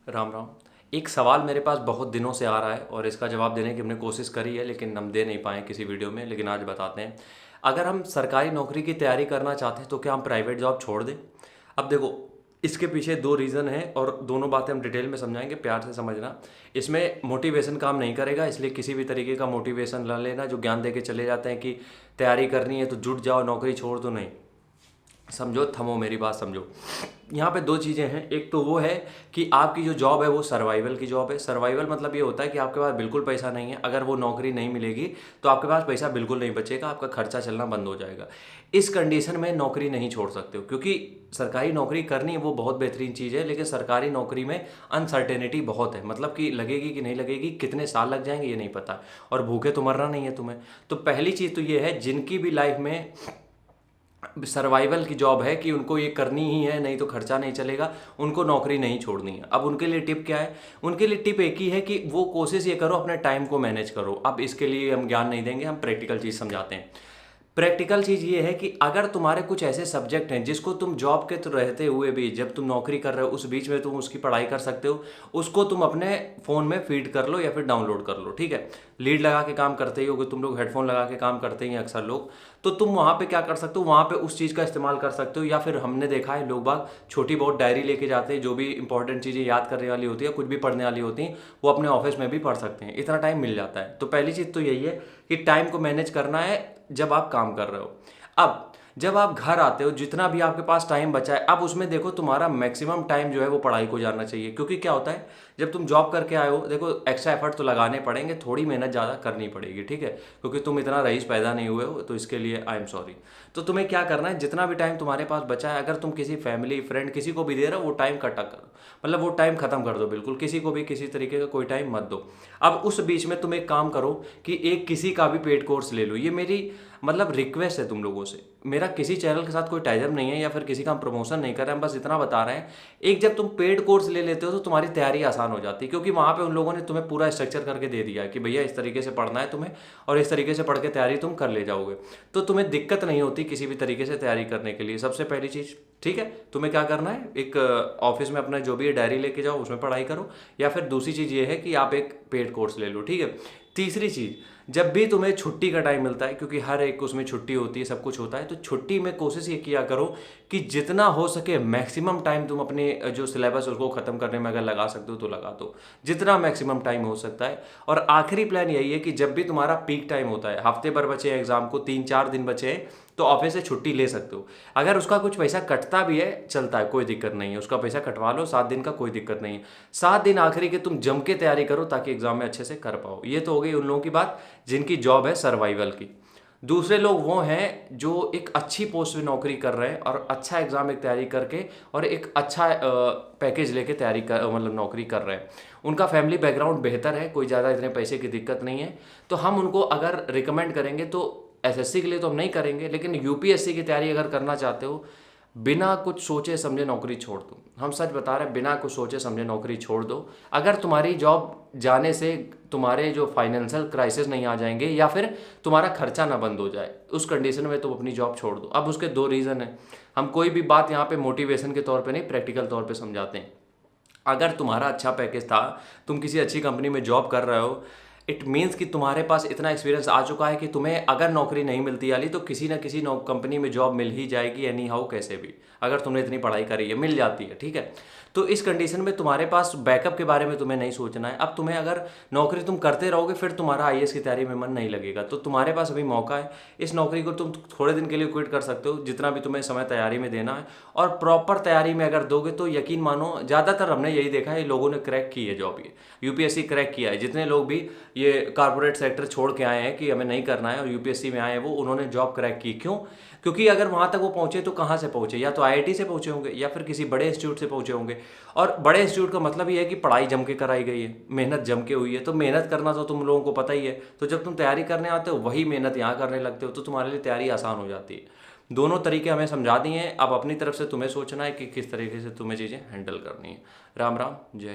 राम राम। एक सवाल मेरे पास बहुत दिनों से आ रहा है और इसका जवाब देने की हमने कोशिश करी है, लेकिन हम दे नहीं पाए किसी वीडियो में। लेकिन आज बताते हैं। अगर हम सरकारी नौकरी की तैयारी करना चाहते हैं तो क्या हम प्राइवेट जॉब छोड़ दें? अब देखो, इसके पीछे दो रीज़न हैं और दोनों बातें हम डिटेल में समझाएंगे, प्यार से समझना। इसमें मोटिवेशन काम नहीं करेगा, इसलिए किसी भी तरीके का मोटिवेशन न लेना। जो ज्ञान दे के चले जाते हैं कि तैयारी करनी है तो जुट जाओ, नौकरी छोड़ दो, नहीं। समझो, थमो, मेरी बात समझो। यहाँ पे दो चीज़ें हैं। एक तो वो है कि आपकी जो जॉब है वो सर्वाइवल की जॉब है। सर्वाइवल मतलब ये होता है कि आपके पास बिल्कुल पैसा नहीं है, अगर वो नौकरी नहीं मिलेगी तो आपके पास पैसा बिल्कुल नहीं बचेगा, आपका खर्चा चलना बंद हो जाएगा। इस कंडीशन में नौकरी नहीं छोड़ सकते हो, क्योंकि सरकारी नौकरी करनी है वो बहुत बेहतरीन चीज़ है, लेकिन सरकारी नौकरी में अनसर्टेनिटी बहुत है। मतलब कि लगेगी कि नहीं लगेगी, कितने साल लग जाएंगे ये नहीं पता, और भूखे तो मरना नहीं है तुम्हें। तो पहली चीज़ तो ये है, जिनकी भी लाइफ में सर्वाइवल की जॉब है कि उनको ये करनी ही है, नहीं तो खर्चा नहीं चलेगा, उनको नौकरी नहीं छोड़नी है। अब उनके लिए टिप क्या है? उनके लिए टिप एक ही है कि वो कोशिश ये करो, अपने टाइम को मैनेज करो। अब इसके लिए हम ज्ञान नहीं देंगे, हम प्रैक्टिकल चीज़ समझाते हैं। प्रैक्टिकल चीज़ ये है कि अगर तुम्हारे कुछ ऐसे सब्जेक्ट हैं जिसको तुम जॉब के तो रहते हुए भी, जब तुम नौकरी कर रहे हो उस बीच में तुम उसकी पढ़ाई कर सकते हो, उसको तुम अपने फ़ोन में फीड कर लो या फिर डाउनलोड कर लो, ठीक है। लीड लगा के काम करते ही होगे तुम लोग, हेडफोन लगा के काम करते ही हैं अक्सर लोग। तो तुम वहाँ पे क्या कर सकते हो, वहाँ पे उस चीज़ का इस्तेमाल कर सकते हो। या फिर हमने देखा है लोग बाग छोटी बहुत डायरी लेके जाते हैं, जो भी इंपॉर्टेंट चीज़ें याद करने वाली होती है, कुछ भी पढ़ने वाली होती हैं, वो अपने ऑफिस में भी पढ़ सकते हैं। इतना टाइम मिल जाता है। तो पहली चीज़ तो यही है कि टाइम को मैनेज करना है जब आप काम कर रहे हो। अब जब आप घर आते हो, जितना भी आपके पास टाइम बचा है, अब उसमें देखो तुम्हारा मैक्सिमम टाइम जो है वो पढ़ाई को जाना चाहिए। क्योंकि क्या होता है, जब तुम जॉब करके आए हो, देखो एक्स्ट्रा एफर्ट तो लगाने पड़ेंगे, थोड़ी मेहनत ज़्यादा करनी पड़ेगी, ठीक है। क्योंकि तुम इतना रईस पैदा नहीं हुए हो, तो इसके लिए आई एम सॉरी। तो तुम्हें क्या करना है, जितना भी टाइम तुम्हारे पास बचा है, अगर तुम किसी फैमिली फ्रेंड किसी को भी दे रहे हो, वो टाइम कट करो। मतलब वो टाइम खत्म कर दो बिल्कुल, किसी को भी किसी तरीके का कोई टाइम मत दो। अब उस बीच में तुम एक काम करो कि एक किसी का भी पेड कोर्स ले लो। ये मेरी मतलब रिक्वेस्ट है तुम लोगों से। मेरा किसी चैनल के साथ कोई टाइजअप नहीं है या फिर किसी का हम प्रमोशन नहीं कर रहे हैं, बस इतना बता रहे हैं। एक जब तुम पेड कोर्स ले लेते हो तो तुम्हारी तैयारी आसान हो जाती है, क्योंकि वहाँ पे उन लोगों ने तुम्हें पूरा स्ट्रक्चर करके दे दिया है कि भैया इस तरीके से पढ़ना है तुम्हें, और इस तरीके से पढ़ के तैयारी तुम कर ले जाओगे। तो तुम्हें दिक्कत नहीं होती किसी भी तरीके से तैयारी करने के लिए। सबसे पहली चीज़, ठीक है, तुम्हें क्या करना है, एक ऑफिस में अपना जो भी डायरी लेके जाओ, उसमें पढ़ाई करो। या फिर दूसरी चीज़ ये है कि आप एक पेड कोर्स ले लो, ठीक है। तीसरी चीज़, जब भी तुम्हें छुट्टी का टाइम मिलता है, क्योंकि हर एक उसमें छुट्टी होती है, सब कुछ होता है, तो छुट्टी में कोशिश ये किया करो कि जितना हो सके मैक्सिमम टाइम तुम अपने जो सिलेबस उसको ख़त्म करने में अगर लगा सकते हो तो लगा दो, जितना मैक्सिमम टाइम हो सकता है। और आखिरी प्लान यही है कि जब भी तुम्हारा पीक टाइम होता है, हफ्ते भर बचे हैं एग्जाम को, 3-4 दिन बचे हैं, तो ऑफिस से छुट्टी ले सकते हो। अगर उसका कुछ पैसा कटता भी है, चलता है, कोई दिक्कत नहीं है, उसका पैसा कटवा लो, 7 दिन का कोई दिक्कत नहीं है। 7 दिन आखिरी के तुम जम के तैयारी करो ताकि एग्जाम में अच्छे से कर पाओ। ये तो हो गई उन लोगों की बात जिनकी जॉब है सर्वाइवल की। दूसरे लोग वो हैं जो एक अच्छी पोस्ट पे नौकरी कर रहे हैं और अच्छा एग्जाम एक तैयारी करके और एक अच्छा पैकेज लेके तैयारी कर, मतलब नौकरी कर रहे हैं। उनका फैमिली बैकग्राउंड बेहतर है, कोई ज़्यादा इतने पैसे की दिक्कत नहीं है। तो हम उनको अगर रिकमेंड करेंगे तो एसएससी के लिए तो हम नहीं करेंगे, लेकिन यूपीएससी की तैयारी अगर करना चाहते हो, बिना कुछ सोचे समझे नौकरी छोड़ दो। हम सच बता रहे हैं, बिना कुछ सोचे समझे नौकरी छोड़ दो। अगर तुम्हारी जॉब जाने से तुम्हारे जो फाइनेंशियल क्राइसिस नहीं आ जाएंगे या फिर तुम्हारा खर्चा ना बंद हो जाए, उस कंडीशन में तुम अपनी जॉब छोड़ दो। अब उसके दो रीज़न हैं। हम कोई भी बात यहाँ पे मोटिवेशन के तौर पे नहीं, प्रैक्टिकल तौर पे समझाते हैं। अगर तुम्हारा अच्छा पैकेज था, तुम किसी अच्छी कंपनी में जॉब कर रहे हो, इट मीन्स कि तुम्हारे पास इतना एक्सपीरियंस आ चुका है कि तुम्हें अगर नौकरी नहीं मिलती वाली तो किसी ना किसी कंपनी में जॉब मिल ही जाएगी, एनी हाउ कैसे भी। अगर तुमने इतनी पढ़ाई करी है, मिल जाती है, ठीक है। तो इस कंडीशन में तुम्हारे पास बैकअप के बारे में तुम्हें नहीं सोचना है। अब तुम्हें अगर नौकरी तुम करते रहोगे फिर तुम्हारा आईएएस की तैयारी में मन नहीं लगेगा। तो तुम्हारे पास अभी मौका है, इस नौकरी को तुम थोड़े दिन के लिए क्विट कर सकते हो, जितना भी तुम्हें समय तैयारी में देना है। और प्रॉपर तैयारी में अगर दोगे तो यकीन मानो, ज़्यादातर हमने यही देखा है, लोगों ने क्रैक की है जॉब, ये यूपीएससी क्रैक किया है। जितने लोग भी ये कारपोरेट सेक्टर छोड़ के आए हैं कि हमें नहीं करना है और यूपीएससी में आए हैं, वो उन्होंने जॉब क्रैक की। क्यों? क्योंकि अगर वहाँ तक वो पहुँचे तो कहाँ से पहुँचे, या तो आईआईटी से पहुँचे होंगे या फिर किसी बड़े इंस्टीट्यूट से पहुँचे होंगे। और बड़े इंस्टीट्यूट का मतलब ये है कि पढ़ाई जम के कराई गई है, मेहनत जम के हुई है। तो मेहनत करना तो तुम लोगों को पता ही है। तो जब तुम तैयारी करने आते हो वही मेहनत यहाँ करने लगते हो, तो तुम्हारे लिए तैयारी आसान हो जाती है। दोनों तरीके हमें समझा दिए हैं, अब अपनी तरफ से तुम्हें सोचना है कि किस तरीके से तुम्हें चीज़ें हैंडल करनी है। राम राम, जय।